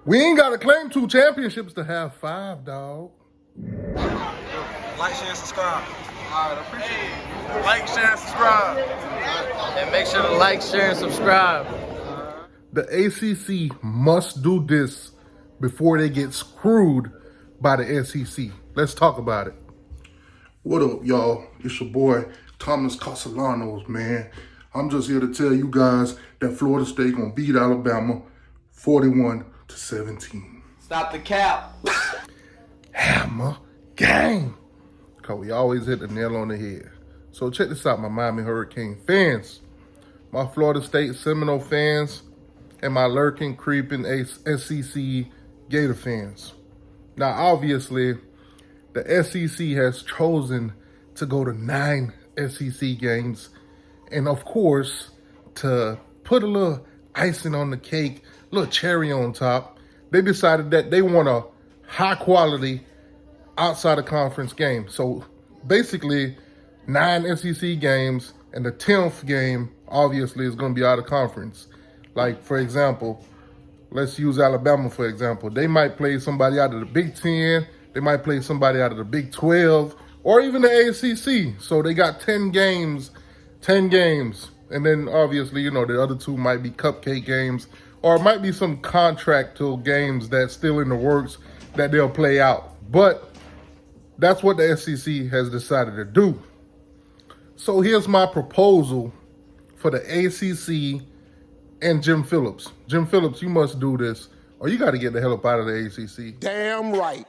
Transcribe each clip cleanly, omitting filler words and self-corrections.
We ain't got to claim 2 championships to have 5, dog. Like, share, subscribe. All right, appreciate it. Like, share, and subscribe. And make sure to like, share, and subscribe. The ACC must do this before they get screwed by the SEC. Let's talk about it. What up, y'all? It's your boy, Thomas Castellanos, man. I'm just here to tell you guys that Florida State gonna beat Alabama 41-17. Stop the cap. Hammer gang. Cause we always hit the nail on the head. So check this out, my Miami Hurricane fans, my Florida State Seminole fans, and my lurking, creeping SEC Gator fans. Now, obviously, the SEC has chosen to go to 9 SEC games. And of course, to put a little icing on the cake, a little cherry on top, they decided that they want a high quality outside of conference game. So basically 9 SEC games, and the 10th game obviously is going to be out of conference. Like, for example, let's use Alabama for example. They might play somebody out of the Big 10, they might play somebody out of the Big 12, or even the ACC. So they got 10 games. And then obviously, you know, the other 2 might be cupcake games, or it might be some contractual games that's still in the works that they'll play out. But that's what the SEC has decided to do. So here's my proposal for the ACC and Jim Phillips. Jim Phillips, you must do this, or you got to get the hell up out of the ACC. Damn right.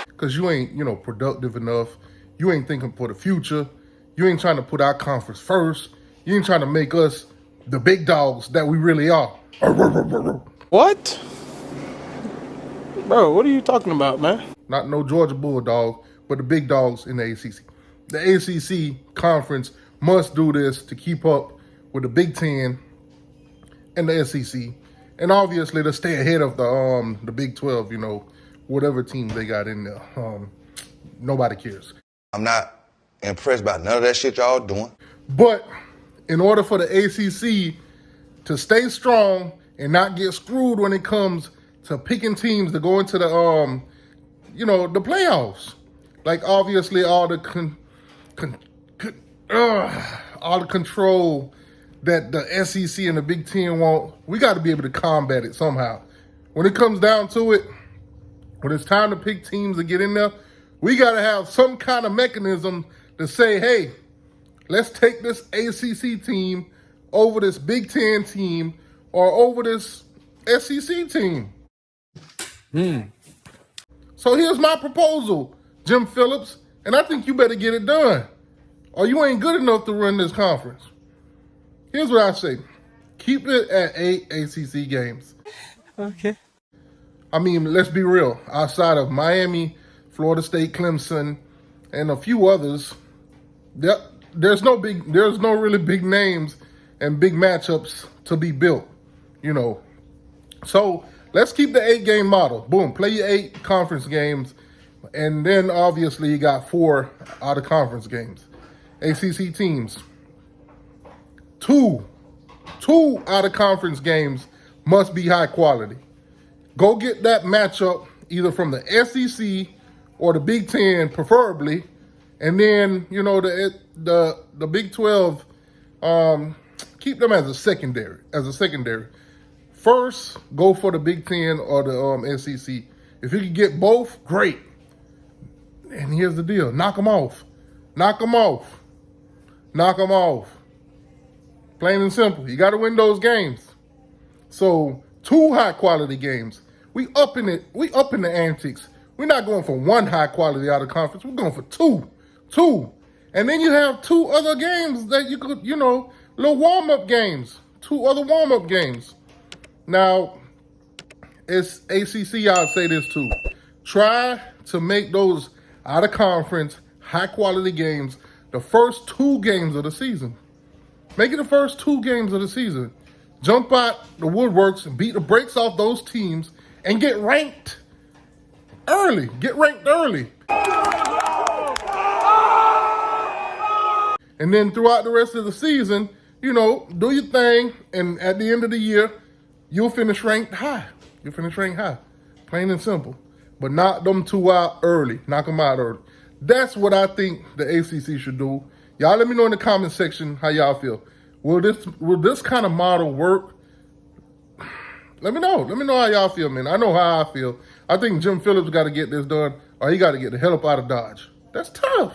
Because you ain't, you know, productive enough. You ain't thinking for the future. You ain't trying to put our conference first. You ain't trying to make us the big dogs that we really are. What? Bro, what are you talking about, man? Not no Georgia Bulldog, but the big dogs in the ACC. The ACC conference must do this to keep up with the Big 10 and the SEC. And obviously to stay ahead of the Big 12, you know, whatever team they got in there. Nobody cares. I'm not impressed by none of that shit y'all doing. But in order for the ACC to stay strong and not get screwed when it comes to picking teams to go into the the playoffs, like obviously all the control that the SEC and the Big 10 want, we got to be able to combat it somehow. When it comes down to it, when it's time to pick teams to get in there, we got to have some kind of mechanism to say, hey, let's take this ACC team over this Big 10 team or over this SEC team. So here's my proposal, Jim Phillips, and I think you better get it done, or you ain't good enough to run this conference. Here's what I say. Keep it at 8 ACC games. Okay. I mean, let's be real. Outside of Miami, Florida State, Clemson, and a few others, there's no really big names and big matchups to be built, you know. So let's keep the 8-game model. Boom, play your 8 conference games, and then obviously you got 4 out of conference games. ACC teams, 2 out of conference games must be high quality. Go get that matchup either from the SEC or the Big 10, preferably, and then, you know, the Big 12, keep them as a secondary. First, go for the Big 10 or the SEC. If you can get both, great. And here's the deal. Knock them off. Plain and simple. You got to win those games. So 2 high-quality games. We up in the antics. We're not going for 1 high-quality out of conference. We're going for 2. And then you have 2 other games that you could, you know, little warm-up games. 2 other warm-up games. Now, it's ACC, I'll say this too. Try to make those out-of-conference, high-quality games the first 2 games of the season. Make it the first 2 games of the season. Jump out the woodworks and beat the brakes off those teams and get ranked early. And then throughout the rest of the season, you know, do your thing. And at the end of the year, you'll finish ranked high. You'll finish ranked high. Plain and simple. But knock them two out early. Knock them out early. That's what I think the ACC should do. Y'all let me know in the comment section how y'all feel. Will this kind of model work? Let me know. Let me know how y'all feel, man. I know how I feel. I think Jim Phillips got to get this done, or he got to get the hell up out of Dodge. That's tough.